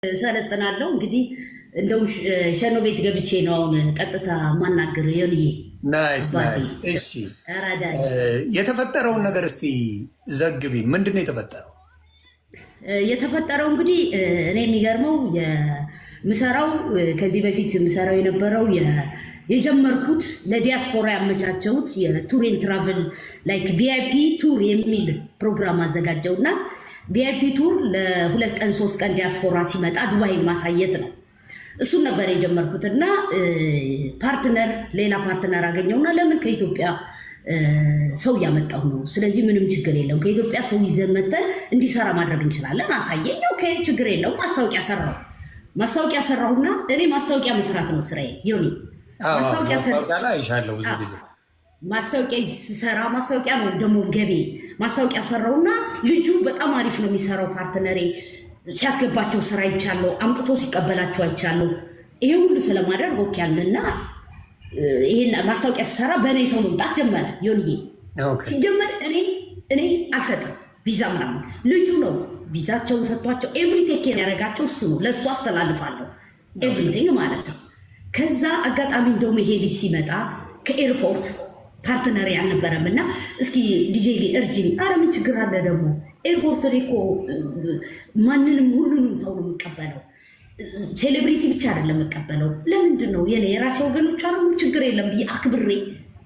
ሰለጥናለሁ እንግዲህ እንደውም ሸኖ ቤት ገብቼ ነው አሁን ቀጥታ ማናገር ይልይ ናይስ ናይስ። እሺ የተፈጠረውን ነገር እስቲ ዘግቢ። ምንድነው የተፈጠረው? የተፈጠረው እንግዲህ እኔ የሚገርመው የምሰራው ከዚህ በፊት የምሰራው የነበረው የጀመርኩት ለዲያስፖራ ያመቻቸውት የቱር ኤንድ ትራቨል ላይክ ቪአይፒ ቱር የሚል ፕሮግራም አዘጋጀውና ቪአይፒ ቱር ለሁለት ቀን 3 ቀን ዲያስፖራ ሲመጣ ዱባይን ማሳየት ነው። እሱን ነበር የጀመርኩትና ፓርትነር ሌላ ፓርትነር አገኘውና ለምን ከኢትዮጵያ ሰው ያመጣው ነው። ስለዚህ ምንም ችግር የለውም ከኢትዮጵያ ሰው ይዘን መተን እንዲሰራ ማድረግ እንችላለን። አሳየኝ። ኦኬ ችግር የለውም። ማስታወቂያ ሰራሁና እኔ ማስታወቂያ መስራት ነው ስራዬ። ዮኒ ማስታወቂያ ስሰራ ማስታወቂያ ነው ደግሞ ገቢ። ማስታወቂያ ሰራውና ልጁ በጣም አሪፍ ነው የሚሰራው ፓርትነሬ ሲያስገባቸው ስራ ይቻለው አምጥቶ ሲቀበላቸው አይቻለው። ይሄ ሁሉ ስለማደርግ ኦኬ አለና ይሄን ማስታወቂያ ስሰራ በእኔ ሰው መምጣት ጀመረ። ዮኒዬ ሲጀመር እኔ አልሰጥም ቪዛ ምናምን ልጁ ነው ቪዛቸውን ሰጥቷቸው ኤቭሪ ቴክ ኬር ያደረጋቸው እሱ ነው። ለእሱ አስተላልፋለሁ ኤቭሪቲንግ ማለት ነው። ከዛ አጋጣሚ እንደውም ይሄ ልጅ ሲመጣ ከኤርፖርት ፓርትነር ያልነበረም እና እስኪ ዲጄ እርጅኝ። አረ ምን ችግር አለ ደግሞ ኤርፖርት ላይ እኮ ማንንም ሁሉንም ሰው ነው የሚቀበለው፣ ሴሌብሪቲ ብቻ አይደለም የምቀበለው። ለምንድን ነው የኔ የራሴ ወገኖች አሉ ችግር የለም ብዬ አክብሬ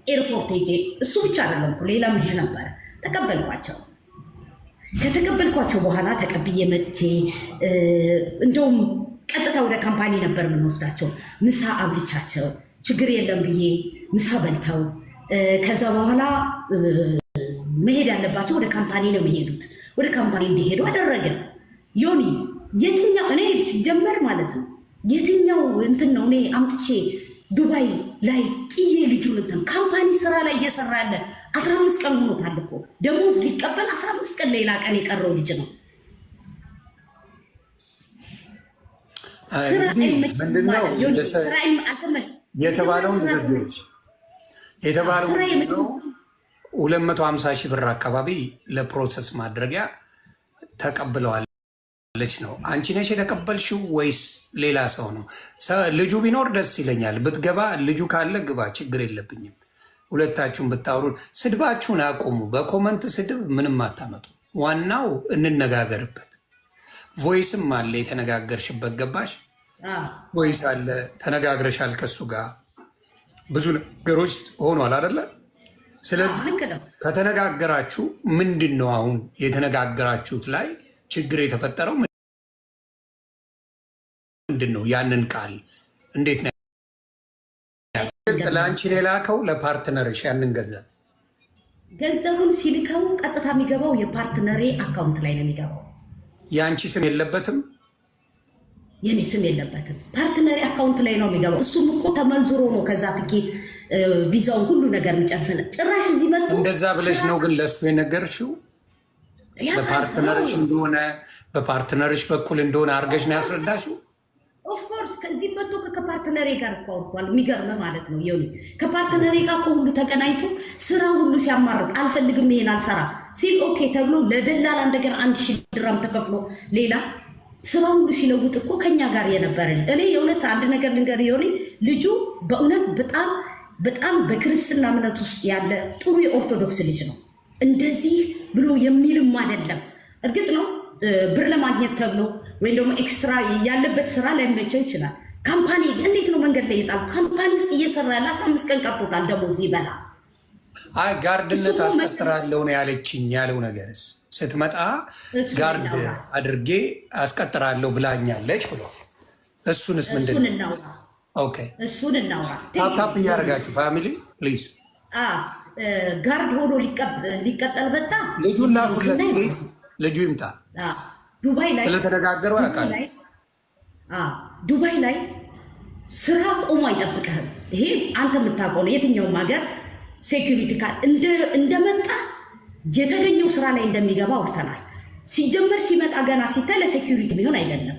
ኤርፖርት ሄጄ እሱ ብቻ አይደለም እኮ ሌላ ልጅ ነበረ ተቀበልኳቸው። ከተቀበልኳቸው በኋላ ተቀብዬ መጥቼ እንደውም ቀጥታ ወደ ካምፓኒ ነበር የምንወስዳቸው። ምሳ አብልቻቸው ችግር የለም ብዬ ምሳ በልተው ከዛ በኋላ መሄድ ያለባቸው ወደ ካምፓኒ ነው የሚሄዱት። ወደ ካምፓኒ እንዲሄዱ አደረገ። ዮኒ የትኛው እኔ ሲጀመር ማለት ነው የትኛው እንትን ነው እኔ አምጥቼ ዱባይ ላይ ጥዬ ልጁን እንትን ካምፓኒ ስራ ላይ እየሰራ ያለ 15 ቀን ሆኖታል እኮ ደሞዝ ሊቀበል 15 ቀን ሌላ ቀን የቀረው ልጅ ነው። የተባለው 250 ሺህ ብር አካባቢ ለፕሮሰስ ማድረጊያ ተቀብለዋለች ነው። አንቺ ነሽ የተቀበልሽው ወይስ ሌላ ሰው ነው? ልጁ ቢኖር ደስ ይለኛል። ብትገባ ልጁ ካለ ግባ፣ ችግር የለብኝም። ሁለታችሁን ብታወሩ። ስድባችሁን አቁሙ። በኮመንት ስድብ ምንም አታመጡ። ዋናው እንነጋገርበት። ቮይስም አለ የተነጋገርሽበት፣ ገባሽ? ቮይስ አለ፣ ተነጋግረሻል ከሱ ጋር ብዙ ነገሮች ሆኗል አይደለ? ስለዚህ ከተነጋገራችሁ ምንድን ነው አሁን የተነጋገራችሁት ላይ ችግር የተፈጠረው ምንድን ነው? ያንን ቃል እንዴት ነው ለአንቺ የላከው ለፓርትነርሽ? ያንን ገንዘቡን ሲልከው ቀጥታ የሚገባው የፓርትነሬ አካውንት ላይ ነው የሚገባው። የአንቺ ስም የለበትም? የኔ ስም የለበትም። ፓርትነሪ አካውንት ላይ ነው የሚገባው። እሱም እኮ ተመንዝሮ ነው ከዛ ትኬት ቪዛውን ሁሉ ነገር የሚጨርሰን። ጭራሽ እዚህ መጥቶ እንደዛ ብለሽ ነው ግን ለእሱ የነገርሽው? በፓርትነርሽ እንደሆነ በፓርትነርሽ በኩል እንደሆነ አድርገሽ ነው ያስረዳሽው? ኦፍኮርስ ከዚህ መጥቶ ከፓርትነሬ ጋር እኮ አውርቷል። የሚገርም ማለት ነው ዮኒ ከፓርትነሬ ጋር እኮ ሁሉ ተገናኝቶ ስራ ሁሉ ሲያማርጥ አልፈልግም ይሄን አልሰራ ሲል ኦኬ ተብሎ ለደላላ እንደገና 1000 ድራም ተከፍሎ ሌላ ስራ ሁሉ ሲለውጥ እኮ ከኛ ጋር የነበረ እኔ የእውነት አንድ ነገር ልንገር ዮኒ ልጁ በእውነት በጣም በክርስትና እምነት ውስጥ ያለ ጥሩ የኦርቶዶክስ ልጅ ነው። እንደዚህ ብሎ የሚልም አይደለም። እርግጥ ነው ብር ለማግኘት ተብሎ ወይም ደግሞ ኤክስትራ ያለበት ስራ ላይመቸው ይችላል። ካምፓኒ እንዴት ነው መንገድ ላይ የጣሉ ካምፓኒ ውስጥ እየሰራ ያለ 15 ቀን ቀርቶታል ደሞዝ ይበላ። ጋርድነት አስቀጥራለሁ ነው ያለችኝ። ያለው ነገርስ ስትመጣ ጋርድ አድርጌ አስቀጥራለሁ ብላኛለች ብሎ እሱንስ ምንድን ነው? እሱን እናውራ። ታፕታፕ እያደረጋችሁ ፋሚሊ ፕሊዝ። ጋርድ ሆኖ ሊቀጠል በጣ ልጁን ላኩለት ፕሊዝ። ልጁ ይምጣ። ዱባይ ላይ ስለተነጋገሩ ያውቃል። ዱባይ ላይ ስራ ቆሞ አይጠብቅህም። ይሄ አንተ የምታውቀው ነው። የትኛውም ሀገር ሴኩሪቲ ካል እንደመጣ የተገኘው ስራ ላይ እንደሚገባ አውርተናል። ሲጀመር ሲመጣ ገና ሲታይ ለሴኩሪቲ ቢሆን አይደለም።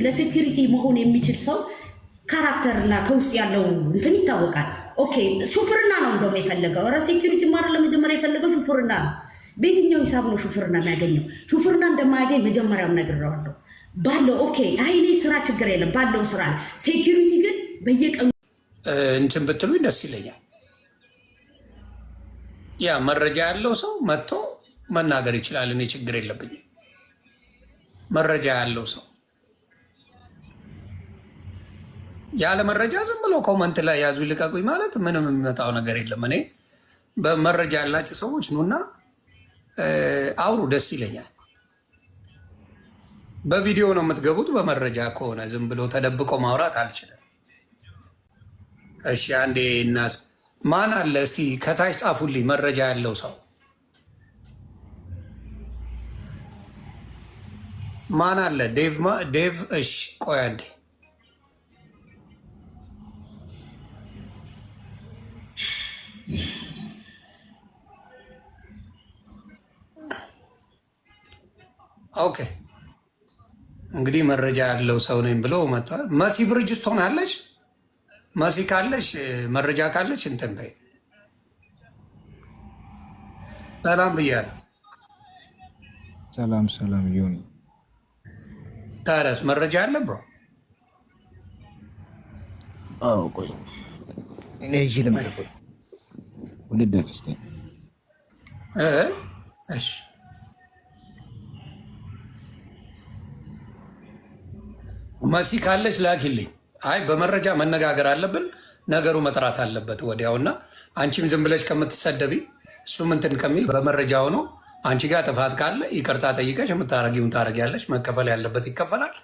ለሴኩሪቲ መሆን የሚችል ሰው ካራክተርና ከውስጥ ያለው እንትን ይታወቃል። ኦኬ ሹፍርና ነው እንደውም የፈለገው። ኧረ ሴኩሪቲ ማረ ለመጀመሪያ የፈለገው ሹፍርና ነው። በየትኛው ሂሳብ ነው ሹፍርና የሚያገኘው? ሹፍርና እንደማያገኝ መጀመሪያም ነግሬዋለሁ። ባለው ኦኬ፣ አይ እኔ ስራ ችግር የለም ባለው ስራ። ሴኪሪቲ ግን በየቀኑ እንትን ብትሉኝ ደስ ይለኛል። ያ መረጃ ያለው ሰው መጥቶ መናገር ይችላል። እኔ ችግር የለብኝም። መረጃ ያለው ሰው ያለ መረጃ ዝም ብሎ ኮመንት ላይ ያዙ ይልቀቁኝ ማለት ምንም የሚመጣው ነገር የለም። እኔ በመረጃ ያላችሁ ሰዎች ኑና አውሩ፣ ደስ ይለኛል። በቪዲዮ ነው የምትገቡት። በመረጃ ከሆነ ዝም ብሎ ተደብቆ ማውራት አልችልም። እሺ አንዴ እናስ ማን አለ እስቲ ከታች ጻፉልኝ፣ መረጃ ያለው ሰው ማን አለ? ዴቭ እሺ ቆይ አንዴ ኦኬ እንግዲህ መረጃ ያለው ሰው ነኝ ብሎ መጥቷል። መሲ ብርጅስቶን አለች። መሲ ካለች መረጃ ካለች እንትን በይ። ሰላም ብያለሁ። ሰላም ሰላም። ይሁን ታዲያስ መረጃ አለ ብሮ? አዎ ቆይ እኔ እዚህ ልምጣ። ቆይ ወልደ ክርስቲያን እሺ መሲ ካለች ላኪልኝ። አይ በመረጃ መነጋገር አለብን፣ ነገሩ መጥራት አለበት ወዲያውና፣ አንቺም ዝም ብለሽ ከምትሰደቢ እሱም እንትን ከሚል በመረጃ ሆኖ አንቺ ጋር ጥፋት ካለ ይቅርታ ጠይቀሽ የምታረጊውን ታረጊያለሽ። መከፈል ያለበት ይከፈላል።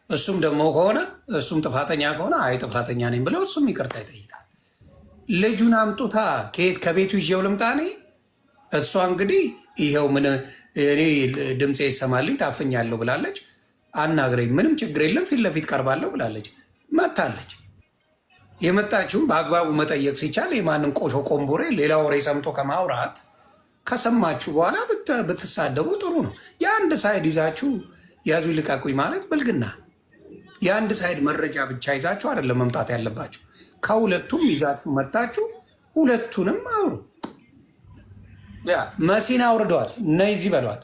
እሱም ደግሞ ከሆነ እሱም ጥፋተኛ ከሆነ አይ ጥፋተኛ ነኝ ብለው እሱም ይቅርታ ይጠይቃል። ልጁን አምጡታ ከቤቱ ይዤው ልምጣ እኔ። እሷ እንግዲህ ይኸው ምን እኔ ድምፄ ይሰማልኝ ታፍኛለሁ ብላለች። አናግረኝ፣ ምንም ችግር የለም ፊት ለፊት ቀርባለሁ ብላለች። መታለች። የመጣችው በአግባቡ መጠየቅ ሲቻል የማንም ቆሾ ቆንቦሬ ሌላ ወሬ ሰምቶ ከማውራት ከሰማችሁ በኋላ ብትሳደቡ ጥሩ ነው። የአንድ ሳይድ ይዛችሁ ያዙ ይልቀቁኝ ማለት ብልግና። የአንድ ሳይድ መረጃ ብቻ ይዛችሁ አይደለም መምጣት ያለባችሁ። ከሁለቱም ይዛችሁ መጣችሁ፣ ሁለቱንም አውሩ። መሲን አውርደዋል፣ እነዚህ በሏል።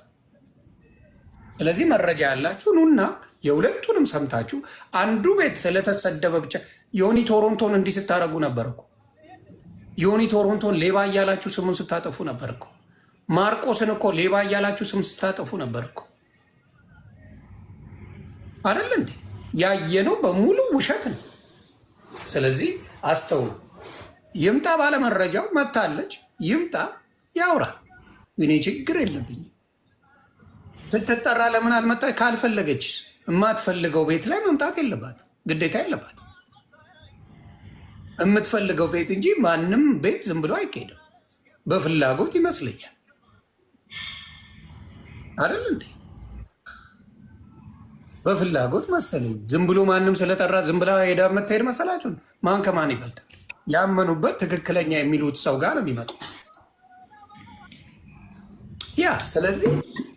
ስለዚህ መረጃ ያላችሁ ኑና የሁለቱንም ሰምታችሁ። አንዱ ቤት ስለተሰደበ ብቻ ዮኒ ቶሮንቶን እንዲህ ስታደርጉ ነበር እኮ። ዮኒ ቶሮንቶን ሌባ እያላችሁ ስሙን ስታጠፉ ነበር እኮ። ማርቆስን እኮ ሌባ እያላችሁ ስም ስታጠፉ ነበር እኮ አይደል እንዴ? ያየነው በሙሉ ውሸት ነው። ስለዚህ አስተውሉ። ይምጣ ባለመረጃው መታለች፣ ይምጣ ያውራ። እኔ ችግር የለብኝም። ስትጠራ ለምን አልመጣች? ካልፈለገች የማትፈልገው ቤት ላይ መምጣት የለባት፣ ግዴታ የለባት። የምትፈልገው ቤት እንጂ ማንም ቤት ዝም ብሎ አይካሄድም። በፍላጎት ይመስለኛል አይደል እንዴ? በፍላጎት መሰለኝ። ዝም ብሎ ማንም ስለጠራ ዝም ብላ ሄዳ የምትሄድ መሰላችሁ? ማን ከማን ይበልጣል? ያመኑበት ትክክለኛ የሚሉት ሰው ጋር ነው የሚመጡት። ያ ስለዚህ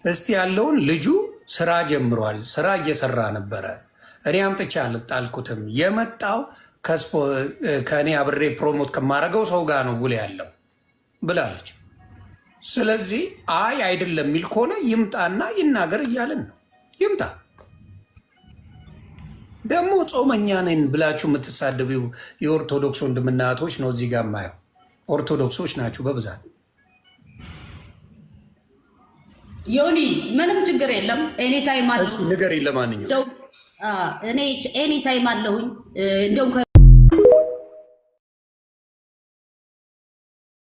እስቲ ያለውን ልጁ ስራ ጀምሯል። ስራ እየሰራ ነበረ። እኔ አምጥቼ አልጣልኩትም። የመጣው ከእኔ አብሬ ፕሮሞት ከማደርገው ሰው ጋር ነው ውል ያለው ብላለች። ስለዚህ አይ አይደለም የሚል ከሆነ ይምጣና ይናገር እያለን ነው። ይምጣ። ደግሞ ጾመኛ ነን ብላችሁ የምትሳደቢው የኦርቶዶክስ ወንድምና እህቶች ነው እዚህ ጋር የማየው። ኦርቶዶክሶች ናችሁ በብዛት። ዮኒ ምንም ችግር የለም። ኤኒታይም አለሁ። ንገሪኝ። ለማንኛውም እኔ ኤኒታይም አለሁኝ እንደውም